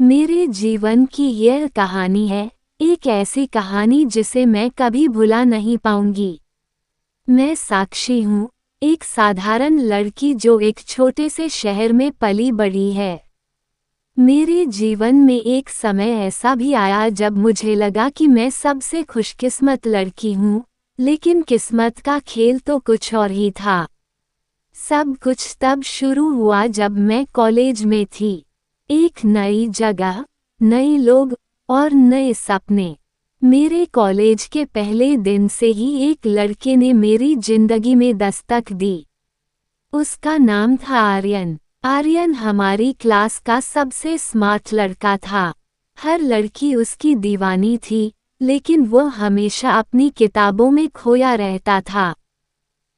मेरे जीवन की यह कहानी है, एक ऐसी कहानी जिसे मैं कभी भुला नहीं पाऊंगी। मैं साक्षी हूँ, एक साधारण लड़की जो एक छोटे से शहर में पली बड़ी है। मेरे जीवन में एक समय ऐसा भी आया जब मुझे लगा कि मैं सबसे खुशकिस्मत लड़की हूँ, लेकिन किस्मत का खेल तो कुछ और ही था। सब कुछ तब शुरू हुआ जब मैं कॉलेज में थी। एक नई जगह, नए लोग और नए सपने। मेरे कॉलेज के पहले दिन से ही एक लड़के ने मेरी जिंदगी में दस्तक दी। उसका नाम था आर्यन। आर्यन हमारी क्लास का सबसे स्मार्ट लड़का था। हर लड़की उसकी दीवानी थी, लेकिन वो हमेशा अपनी किताबों में खोया रहता था।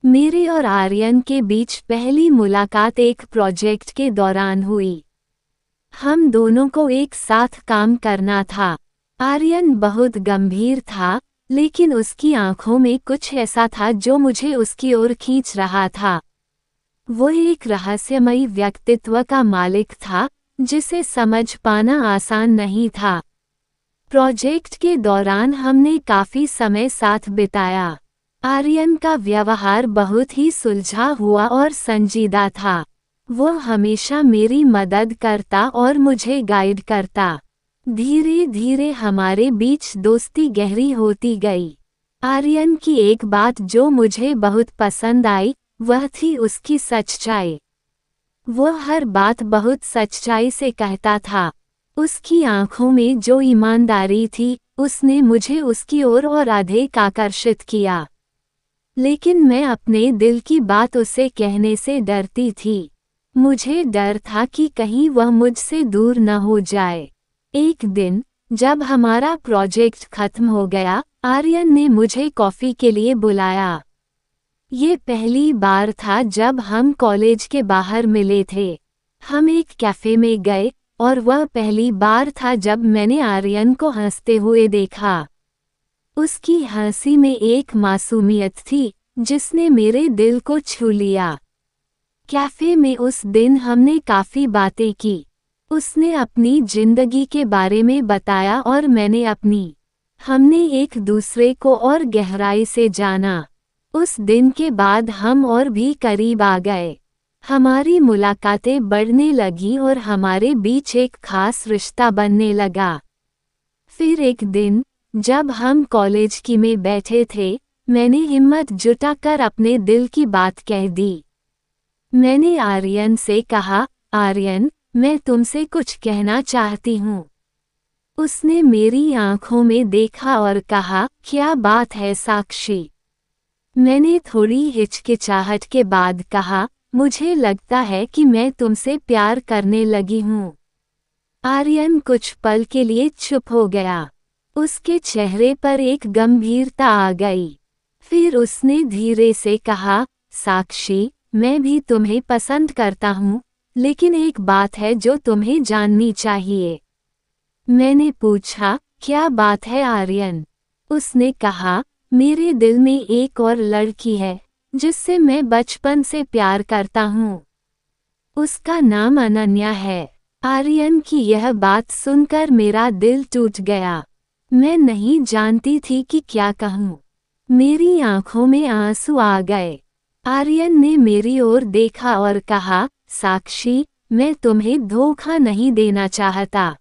मेरे और आर्यन के बीच पहली मुलाकात एक प्रोजेक्ट के दौरान हुई। हम दोनों को एक साथ काम करना था। आर्यन बहुत गंभीर था, लेकिन उसकी आंखों में कुछ ऐसा था जो मुझे उसकी ओर खींच रहा था। वो एक रहस्यमयी व्यक्तित्व का मालिक था, जिसे समझ पाना आसान नहीं था। प्रोजेक्ट के दौरान हमने काफी समय साथ बिताया। आर्यन का व्यवहार बहुत ही सुलझा हुआ और संजीदा था। वो हमेशा मेरी मदद करता और मुझे गाइड करता। धीरे धीरे हमारे बीच दोस्ती गहरी होती गई। आर्यन की एक बात जो मुझे बहुत पसंद आई, वह थी उसकी सच्चाई। वो हर बात बहुत सच्चाई से कहता था। उसकी आंखों में जो ईमानदारी थी, उसने मुझे उसकी ओर और अधिक आकर्षित किया। लेकिन मैं अपने दिल की बात उसे कहने से डरती थी। मुझे डर था कि कहीं वह मुझसे दूर न हो जाए। एक दिन, जब हमारा प्रोजेक्ट खत्म हो गया, आर्यन ने मुझे कॉफी के लिए बुलाया। ये पहली बार था जब हम कॉलेज के बाहर मिले थे। हम एक कैफे में गए, और वह पहली बार था जब मैंने आर्यन को हंसते हुए देखा। उसकी हंसी में एक मासूमियत थी, जिसने मेरे दिल को छू लिया। कैफे में उस दिन हमने काफी बातें की। उसने अपनी जिंदगी के बारे में बताया और मैंने अपनी। हमने एक दूसरे को और गहराई से जाना। उस दिन के बाद हम और भी करीब आ गए। हमारी मुलाकातें बढ़ने लगी और हमारे बीच एक खास रिश्ता बनने लगा। फिर एक दिन, जब हम कॉलेज की में बैठे थे, मैंने हिम्मत जुटाकर अपने दिल की बात कह दी। मैंने आर्यन से कहा, आर्यन, मैं तुमसे कुछ कहना चाहती हूँ। उसने मेरी आंखों में देखा और कहा, क्या बात है साक्षी? मैंने थोड़ी हिचकिचाहट के बाद कहा, मुझे लगता है कि मैं तुमसे प्यार करने लगी हूँ। आर्यन कुछ पल के लिए चुप हो गया। उसके चेहरे पर एक गंभीरता आ गई। फिर उसने धीरे से कहा, साक्षी, मैं भी तुम्हें पसंद करता हूँ, लेकिन एक बात है जो तुम्हें जाननी चाहिए। मैंने पूछा, क्या बात है आर्यन? उसने कहा, मेरे दिल में एक और लड़की है, जिससे मैं बचपन से प्यार करता हूँ। उसका नाम अनन्या है। आर्यन की यह बात सुनकर मेरा दिल टूट गया। मैं नहीं जानती थी कि क्या कहूँ। मेरी आंखों में आंसू आ गए। आर्यन ने मेरी ओर देखा और कहा, साक्षी, मैं तुम्हें धोखा नहीं देना चाहता।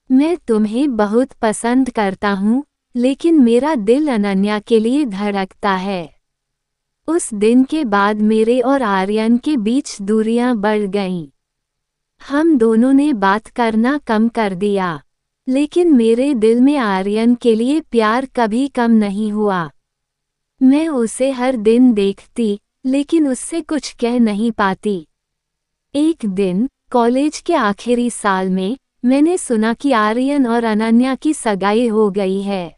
मैं तुम्हें बहुत पसंद करता हूँ, लेकिन मेरा दिल अनन्या के लिए धड़कता है। उस दिन के बाद मेरे और आर्यन के बीच दूरियां बढ़ गईं। हम दोनों ने बात करना कम कर दिया, लेकिन मेरे दिल में आर्यन के लिए प्यार कभी कम नहीं हुआ। मैं उसे हर दिन देखती, लेकिन उससे कुछ कह नहीं पाती। एक दिन, कॉलेज के आखिरी साल में, मैंने सुना कि आर्यन और अनन्या की सगाई हो गई है।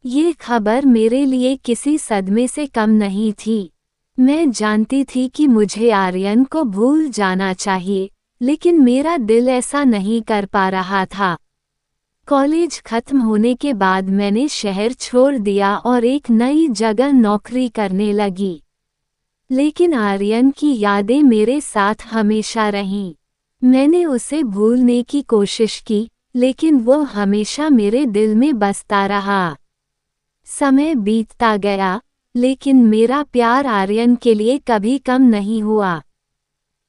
ये खबर मेरे लिए किसी सदमे से कम नहीं थी। मैं जानती थी कि मुझे आर्यन को भूल जाना चाहिए, लेकिन मेरा दिल ऐसा नहीं कर पा रहा था। कॉलेज खत्म होने के बाद मैंने शहर छोड़ दिया और एक नई जगह नौकरी करने लगी। लेकिन आर्यन की यादें मेरे साथ हमेशा रहीं। मैंने उसे भूलने की कोशिश की, लेकिन वो हमेशा मेरे दिल में बसता रहा। समय बीतता गया, लेकिन मेरा प्यार आर्यन के लिए कभी कम नहीं हुआ।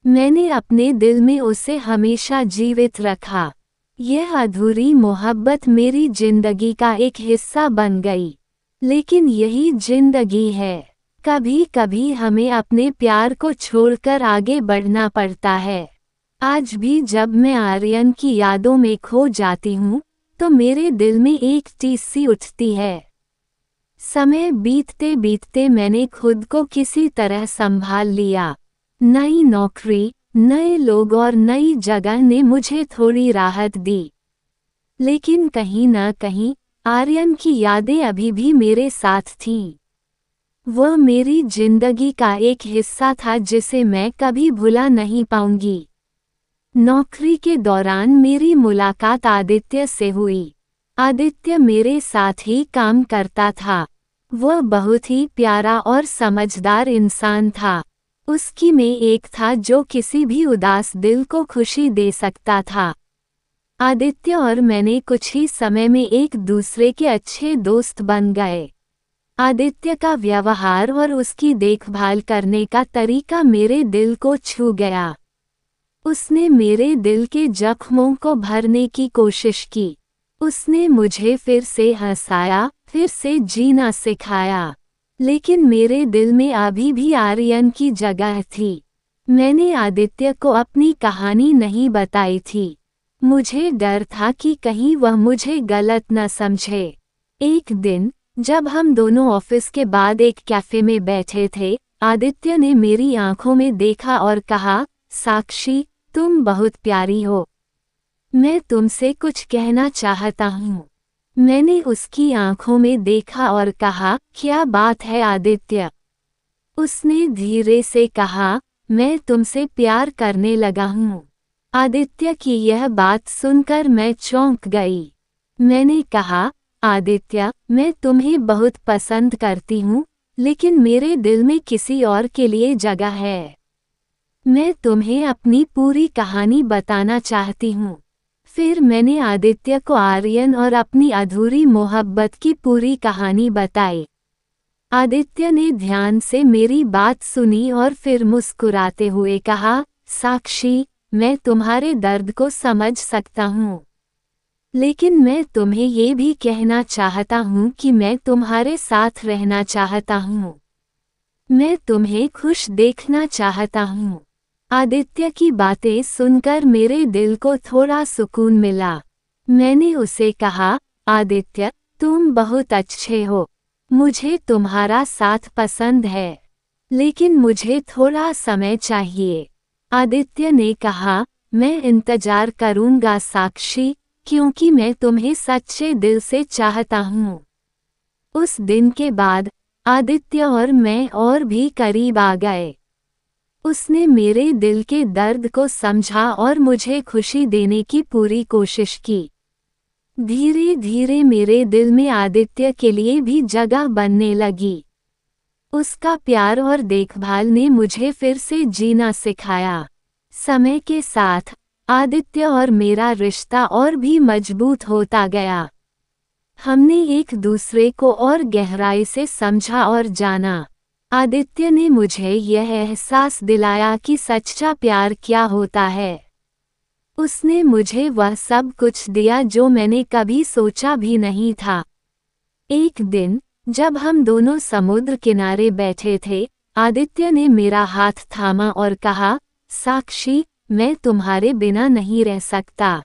मैंने अपने दिल में उसे हमेशा जीवित रखा। यह अधूरी मोहब्बत मेरी जिंदगी का एक हिस्सा बन गई। लेकिन यही जिंदगी है। कभी कभी हमें अपने प्यार को छोड़कर आगे बढ़ना पड़ता है। आज भी जब मैं आर्यन की यादों में खो जाती हूँ, तो मेरे दिल में एक चीज सी उठती है। समय बीतते बीतते मैंने खुद को किसी तरह संभाल लिया। नई नौकरी, नए लोग और नई जगह ने मुझे थोड़ी राहत दी। लेकिन कहीं न कहीं आर्यन की यादें अभी भी मेरे साथ थीं। वह मेरी जिंदगी का एक हिस्सा था जिसे मैं कभी भुला नहीं पाऊंगी। नौकरी के दौरान मेरी मुलाकात आदित्य से हुई। आदित्य मेरे साथ ही काम करता था। वह बहुत ही प्यारा और समझदार इंसान था। उसकी में एक था जो किसी भी उदास दिल को खुशी दे सकता था। आदित्य और मैंने कुछ ही समय में एक दूसरे के अच्छे दोस्त बन गए। आदित्य का व्यवहार और उसकी देखभाल करने का तरीका मेरे दिल को छू गया। उसने मेरे दिल के जख्मों को भरने की कोशिश की। उसने मुझे फिर से हंसाया, फिर से जीना सिखाया। लेकिन मेरे दिल में अभी भी आर्यन की जगह थी। मैंने आदित्य को अपनी कहानी नहीं बताई थी। मुझे डर था कि कहीं वह मुझे गलत न समझे। एक दिन जब हम दोनों ऑफिस के बाद एक कैफे में बैठे थे, आदित्य ने मेरी आंखों में देखा और कहा, साक्षी, तुम बहुत प्यारी हो। मैं तुमसे कुछ कहना चाहता हूँ। मैंने उसकी आंखों में देखा और कहा, क्या बात है आदित्य? उसने धीरे से कहा, मैं तुमसे प्यार करने लगा हूँ। आदित्य की यह बात सुनकर मैं चौंक गई। मैंने कहा, आदित्य, मैं तुम्हें बहुत पसंद करती हूँ, लेकिन मेरे दिल में किसी और के लिए जगह है। मैं तुम्हें अपनी पूरी कहानी बताना चाहती हूँ। फिर मैंने आदित्य को आर्यन और अपनी अधूरी मोहब्बत की पूरी कहानी बताई। आदित्य ने ध्यान से मेरी बात सुनी और फिर मुस्कुराते हुए कहा, साक्षी, मैं तुम्हारे दर्द को समझ सकता हूँ। लेकिन मैं तुम्हें ये भी कहना चाहता हूँ कि मैं तुम्हारे साथ रहना चाहता हूँ। मैं तुम्हें खुश देखना चाहता हूँ। आदित्य की बातें सुनकर मेरे दिल को थोड़ा सुकून मिला। मैंने उसे कहा, आदित्य, तुम बहुत अच्छे हो। मुझे तुम्हारा साथ पसंद है। लेकिन मुझे थोड़ा समय चाहिए। आदित्य ने कहा, मैं इंतजार करूंगा साक्षी, क्योंकि मैं तुम्हें सच्चे दिल से चाहता हूँ। उस दिन के बाद आदित्य और मैं और भी करीब आ गए। उसने मेरे दिल के दर्द को समझा और मुझे खुशी देने की पूरी कोशिश की। धीरे धीरे मेरे दिल में आदित्य के लिए भी जगह बनने लगी। उसका प्यार और देखभाल ने मुझे फिर से जीना सिखाया। समय के साथ आदित्य और मेरा रिश्ता और भी मजबूत होता गया। हमने एक दूसरे को और गहराई से समझा और जाना। आदित्य ने मुझे यह एहसास दिलाया कि सच्चा प्यार क्या होता है। उसने मुझे वह सब कुछ दिया जो मैंने कभी सोचा भी नहीं था। एक दिन जब हम दोनों समुद्र किनारे बैठे थे, आदित्य ने मेरा हाथ थामा और कहा, साक्षी, मैं तुम्हारे बिना नहीं रह सकता।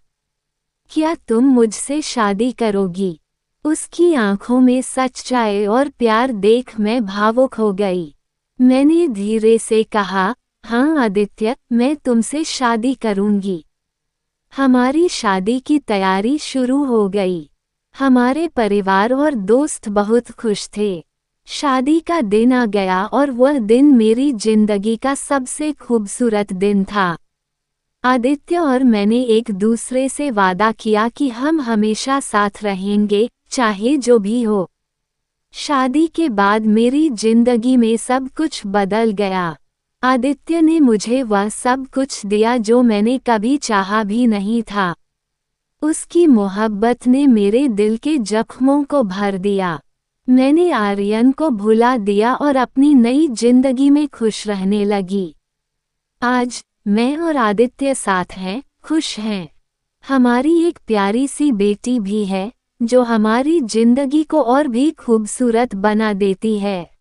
क्या तुम मुझसे शादी करोगी? उसकी आंखों में सच्चाई और प्यार देख मैं भावुक हो गई। मैंने धीरे से कहा, हाँ आदित्य, मैं तुमसे शादी करूंगी। हमारी शादी की तैयारी शुरू हो गई। हमारे परिवार और दोस्त बहुत खुश थे। शादी का दिन आ गया और वह दिन मेरी जिंदगी का सबसे खूबसूरत दिन था। आदित्य और मैंने एक दूसरे से वादा किया कि हम हमेशा साथ रहेंगे, चाहे जो भी हो। शादी के बाद मेरी जिंदगी में सब कुछ बदल गया। आदित्य ने मुझे वह सब कुछ दिया जो मैंने कभी चाहा भी नहीं था। उसकी मोहब्बत ने मेरे दिल के जख्मों को भर दिया। मैंने आर्यन को भुला दिया और अपनी नई जिंदगी में खुश रहने लगी। आज मैं और आदित्य साथ हैं, खुश हैं। हमारी एक प्यारी सी बेटी भी है, जो हमारी जिंदगी को और भी खूबसूरत बना देती है।